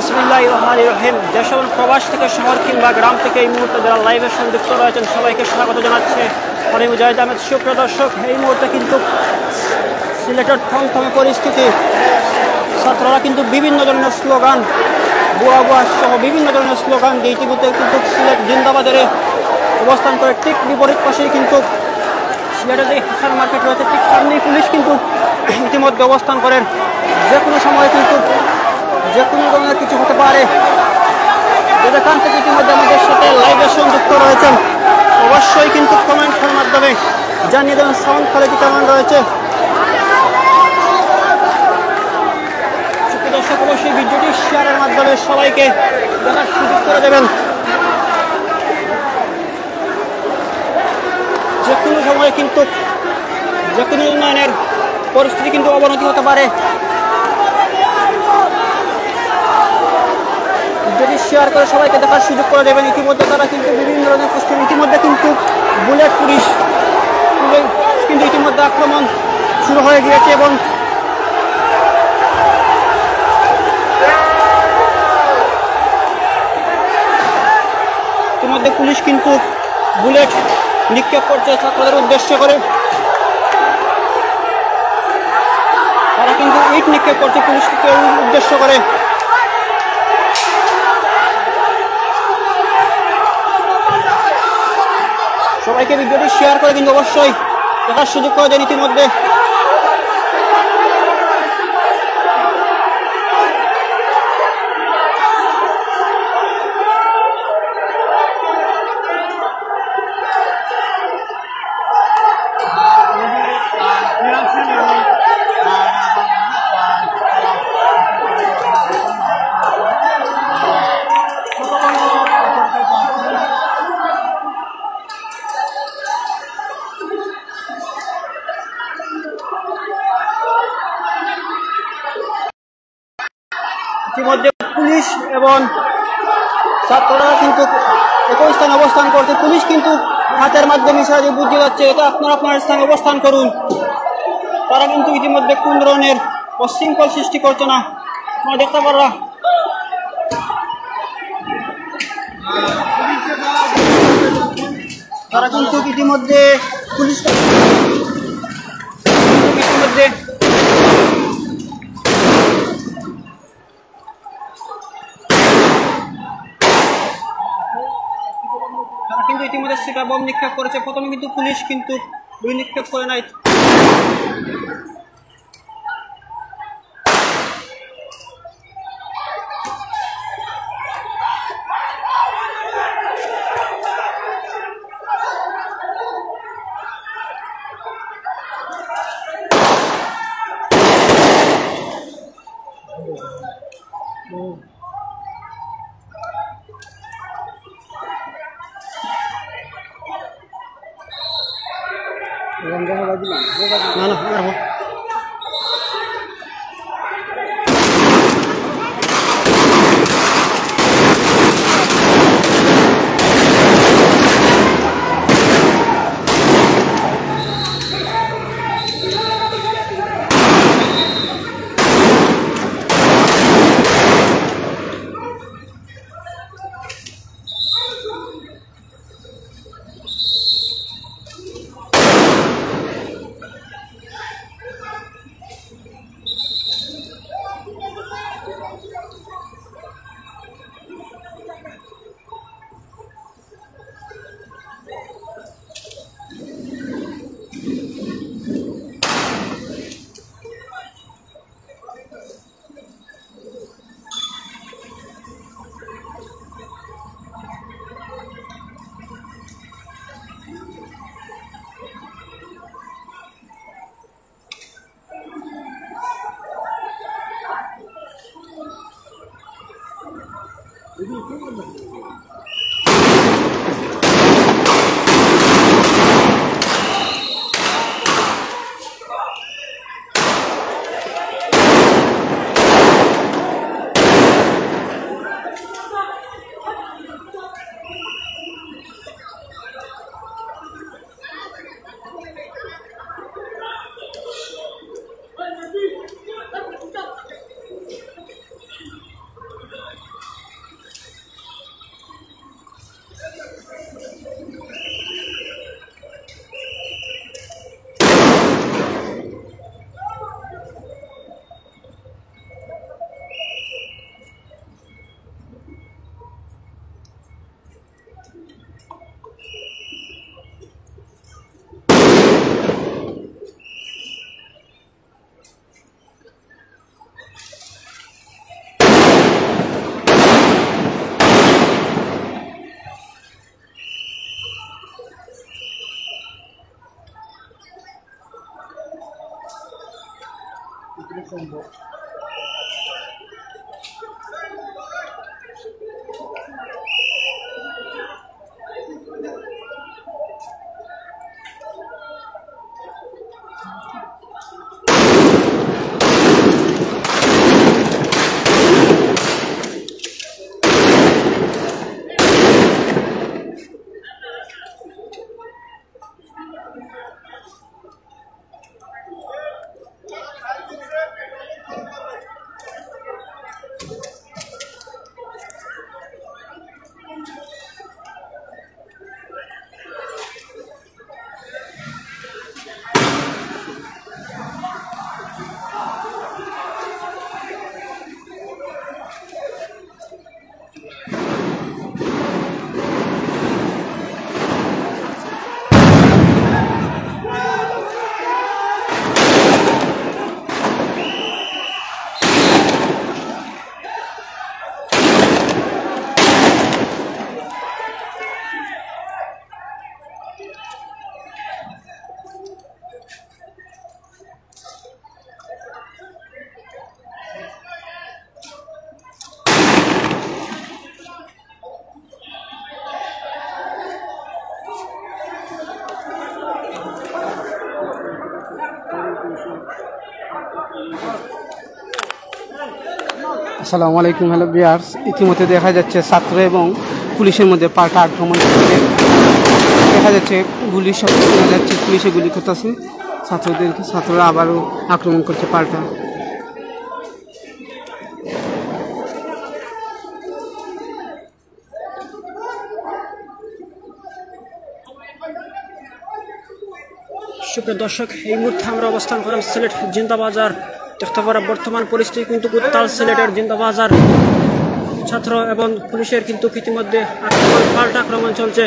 বিসমিল্লাহির রহমানির রহিম। দেশ এবং প্রবাস থেকে শহর কিংবা গ্রাম থেকে এই মুহূর্তে যারা লাইভের সঙ্গে যুক্ত রয়েছেন সবাইকে স্বাগত জানাচ্ছে আমি মুজাহিদ আহমেদ। সুপ্রিয় দর্শক, এই মুহূর্তে কিন্তু সিলেটের থমথমে পরিস্থিতি। ছাত্ররা কিন্তু বিভিন্ন ধরনের স্লোগান, বুয়া বুয়া সহ বিভিন্ন ধরনের স্লোগান দিয়ে ইতিমধ্যে কিন্তু সিলেট জিন্দাবাদের অবস্থান করে ঠিক বিপরীত পাশেই কিন্তু সিলেটের যে হাসান মার্কেট রয়েছে ঠিক সামনেই পুলিশ কিন্তু ইতিমধ্যে অবস্থান করেন। যে কোনো সময় কিন্তু যে কোনো ধরনের কিছু হতে পারে। যেখান থেকে ইতিমধ্যে আমাদের সাথে লাইভে সংযুক্ত রয়েছেন অবশ্যই কিন্তু কমেন্টের মাধ্যমে জানিয়ে দেবেন সাউন্ড কোয়ালিটি কেমন রয়েছে। দর্শক অবশ্যই ভিডিওটি শেয়ারের মাধ্যমে সবাইকে দেখার সুযোগ করে দেবেন। যে কোনো সময় কিন্তু যে কোনো উন্নয়নের পরিস্থিতি কিন্তু অবনতি হতে পারে। যদি শেয়ার করে সবাইকে দেখার সুযোগ করে দেবেন। ইতিমধ্যে তারা কিন্তু বিভিন্ন ধরনের প্রস্তুতি, ইতিমধ্যে কিন্তু বুলেট পুলিশ কিন্তু ইতিমধ্যে আক্রমণ শুরু হয়ে গিয়েছে এবং ইতিমধ্যে পুলিশ কিন্তু বুলেট নিক্ষেপ করছে ছাত্রদের উদ্দেশ্য করে। তারা কিন্তু ইট নিক্ষেপ করছে পুলিশকে উদ্দেশ্য করে। সবাইকে ভিডিওটি শেয়ার করে কিন্তু অবশ্যই দেখার সুযোগ করে দেন। ইতিমধ্যে ইতিমধ্যে পুলিশ এবং ছাত্ররা কিন্তু একই স্থানে অবস্থান করছে। পুলিশ কিন্তু হাতের মাধ্যমে ইশারা বুঝতে যাচ্ছে এটা আপনারা আপনার স্থানে অবস্থান করুন। তারা কিন্তু ইতিমধ্যে কোন ধরনের অশৃঙ্খল সৃষ্টি করছে না, আপনারা দেখতে পাররা। তারা কিন্তু ইতিমধ্যে পুলিশ ইতিমধ্যে ইতিমধ্যে সিটা বম নিক্ষেপ করেছে। প্রথমে কিন্তু পুলিশ কিন্তু গুলি নিক্ষেপ করে নাই। না না সম্ভব। আসসালামু আলাইকুম, হ্যালো ভিউয়ার্স। ইতিমধ্যে দেখা যাচ্ছে ছাত্র এবং পুলিশের মধ্যে পাল্টা আক্রমণ করছে। দেখা যাচ্ছে গুলি শব্দ শোনা যাচ্ছে, পুলিশে গুলি করতেছে ছাত্রদেরকে, ছাত্ররা আবারও আক্রমণ করছে পাল্টা। সুপ্রিয় দর্শক, এই মুহূর্তে আমরা অবস্থান করলাম সিলেট জিন্দাবাজার। দেখতে পারা বর্তমান পরিস্থিতি কিন্তু উত্তাল সিলেটের জিন্দাবাজার। ছাত্র এবং পুলিশের কিন্তু ইতিমধ্যে আক্রমণ, পাল্টা আক্রমণ চলছে।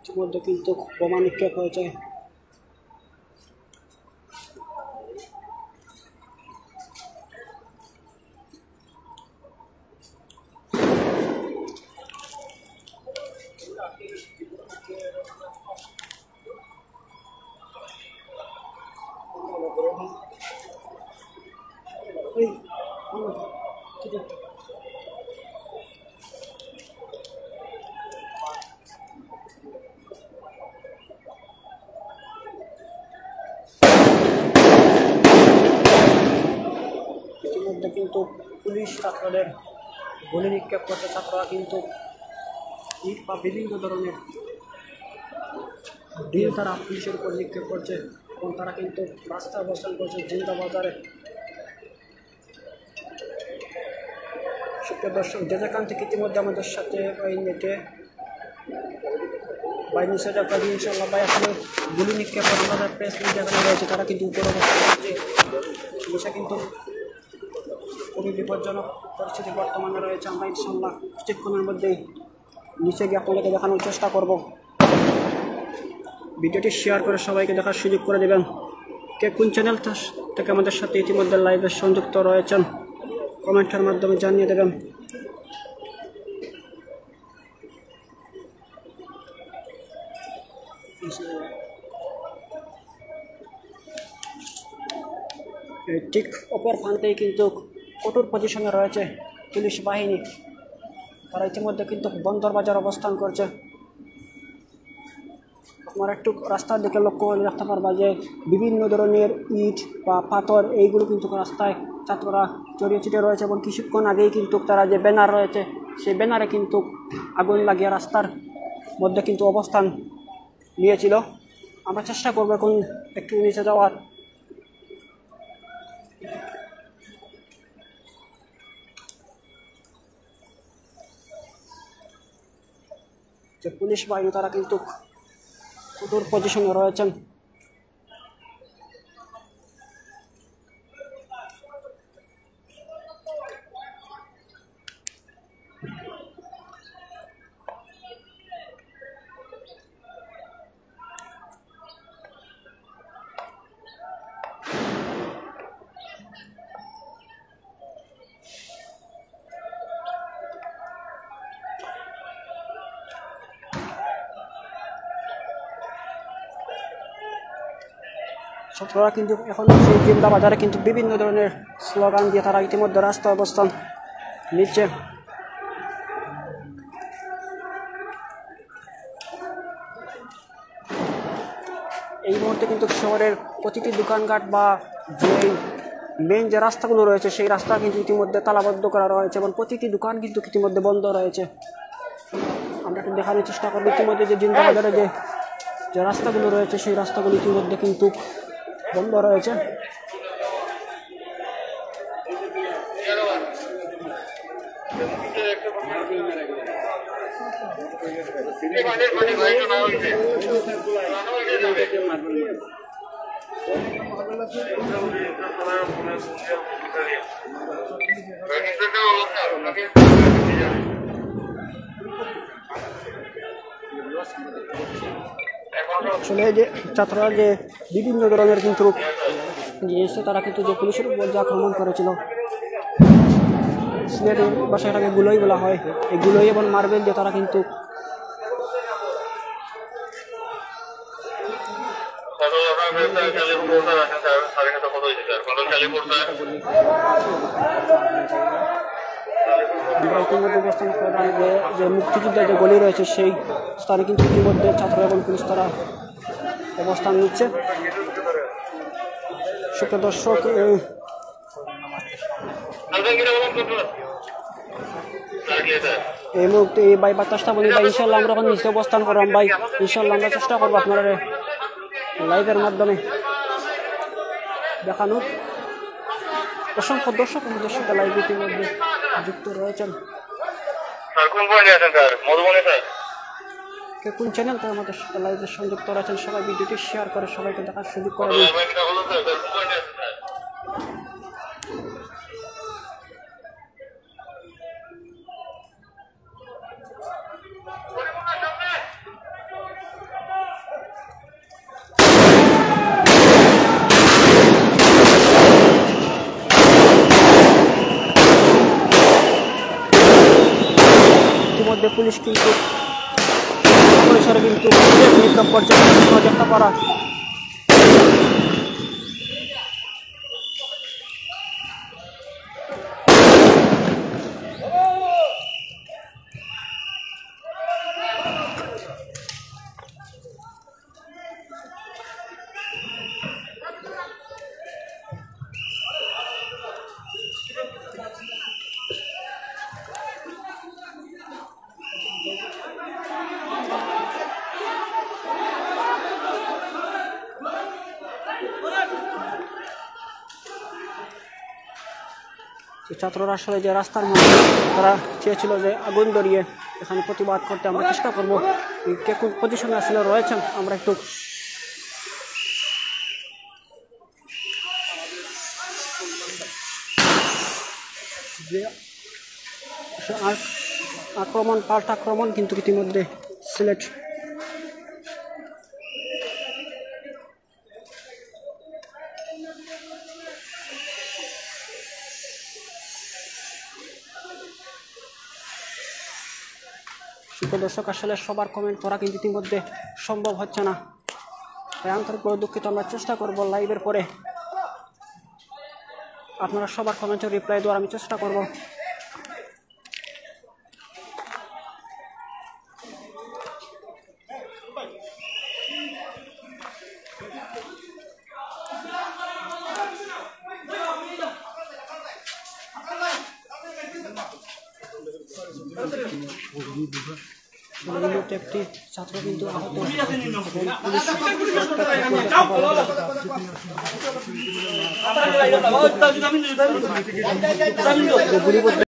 ইতিমধ্যে কিন্তু বোমা নিক্ষেপ হয়েছে। ইতিমধ্যে কিন্তু পুলিশ ছাত্রদের গুলি নিক্ষেপ করছে। ছাত্ররা কিন্তু ইট বা বিভিন্ন ধরনের ঢিল তারা পুলিশের উপর নিক্ষেপ করছে এবং তারা কিন্তু রাস্তায় অবস্থান করছে জিন্দাবাজারে। সুপ্রিয় দর্শক, যে যেখান থেকে ইতিমধ্যে আমাদের সাথে ওই নেটে বাই নিষেধ আপনাদের ইনশাল্লাহ ভাই আসলে গুলি নিক্ষেপ করে আমাদের প্রেস মিডিয়া রয়েছে, তারা কিন্তু উপরে অবস্থান করছে। দেশে কিন্তু খুবই বিপজ্জনক পরিস্থিতি বর্তমানে রয়েছে। আমরা ইনশাল্লাহ কিছুক্ষণের মধ্যেই নিচে গিয়ে আপনাদেরকে দেখানোর চেষ্টা করব। ভিডিওটি শেয়ার করে সবাইকে দেখার সুযোগ করে দেবেন। কে কোন চ্যানেল থেকে আমাদের সাথে ইতিমধ্যে লাইভে সংযুক্ত রয়েছেন কমেন্টের মাধ্যমে জানিয়ে দেবেন। ঠিক অপর প্রান্তেই কিন্তু কঠোর পজিশনে রয়েছে পুলিশ বাহিনী। তারা ইতিমধ্যে কিন্তু বন্দর বাজার অবস্থান করছে। আপনারা একটু রাস্তার দিকে লক্ষ্য করে দেখতে পারবা যে বিভিন্ন ধরনের ইট বা পাথর এইগুলো কিন্তু রাস্তায় ছাত্ররা ছড়িয়ে ছিটিয়ে রয়েছে এবং কিছুক্ষণ আগেই কিন্তু তারা যে ব্যানার রয়েছে সেই ব্যানারে কিন্তু আগুন লাগিয়ে রাস্তার মধ্যে কিন্তু অবস্থান নিয়েছিল। আমরা চেষ্টা করবো এখন একটু নিচে যাওয়ার। যে পুলিশ বাহিনী তারা কিন্তু কঠোর পজিশনে রয়েছেন। ছাত্ররা কিন্তু এখন সেই জিন্দা বাজারে কিন্তু বিভিন্ন ধরনের স্লোগান দিয়ে তারা ইতিমধ্যে রাস্তায় অবস্থান নিচ্ছে। এই মুহূর্তে কিন্তু শহরের প্রতিটি দোকানঘাট বা যে মেইন যে রাস্তাগুলো রয়েছে সেই রাস্তা কিন্তু ইতিমধ্যে তালাবদ্ধ করা রয়েছে এবং প্রতিটি দোকান কিন্তু ইতিমধ্যে বন্ধ রয়েছে। আমরা একটু দেখানোর চেষ্টা করবো ইতিমধ্যে যে জিন্দা বাজারে যে রাস্তাগুলো রয়েছে সেই রাস্তাগুলো ইতিমধ্যে কিন্তু বন্ধ রয়েছে। আসলে যে ছাত্ররা যে বিভিন্ন ধরনের কিন্তু এসে তারা কিন্তু যে পুলিশের উপর যে আক্রমণ করেছিল, সিলেটের ভাষায় এটাকে গুলোই বলা হয়, এই গুলোই এবং মার্বেল দিয়ে তারা কিন্তু অবস্থান করেন যে মুক্তিযুদ্ধের যে গলি রয়েছে সেই স্থানে কিন্তু ইতিমধ্যে ছাত্র এবং পুলিশ তারা অবস্থান নিচ্ছে। সুপ্রিয় দর্শক, এই মুহূর্তে এই ভাই বাতাসটা বলি ভাই, ইনশাল্লাহ আমরা এখন নিচে অবস্থান করলাম ভাই, ইনশাল্লাহ আমরা চেষ্টা করবো আপনারা লাইভের মাধ্যমে দেখানো। অসংখ্য দর্শক আমাদের সাথে লাইভ ইতিমধ্যে যুক্ত রয়েছেন। কে কোন চ্যানেল থেকে আমাদের সাথে লাইভে সংযুক্ত রয়েছেন সবাই ভিডিওটি শেয়ার করে সবাইকে দেখার সুযোগ করে দিন। ইতিমধ্যে পুলিশ কিন্তু পরিসরে কিন্তু পর্যায়ে দেখতে পারা ছাত্ররা আসলে যে রাস্তার মধ্যে তারা চেয়েছিল যে আগুন ধরিয়ে এখানে প্রতিবাদ করতে। আমরা চেষ্টা করবো কে কোন পজিশনে আসলে রয়েছেন আমরা একটু যে আক্রমণ পাল্টা আক্রমণ কিন্তু ইতিমধ্যে সিলেট তো দর্শক আসলে সবার কমেন্ট পড়া কিন্তু ইতিমধ্যে সম্ভব হচ্ছে না, তাই আন্তরিকভাবে দুঃখিত। আমরা চেষ্টা করব লাইভের পরে আপনারা সবার কমেন্টের রিপ্লাই দেওয়ার আমি চেষ্টা করব। একটি ছাত্র কিন্তু আহত।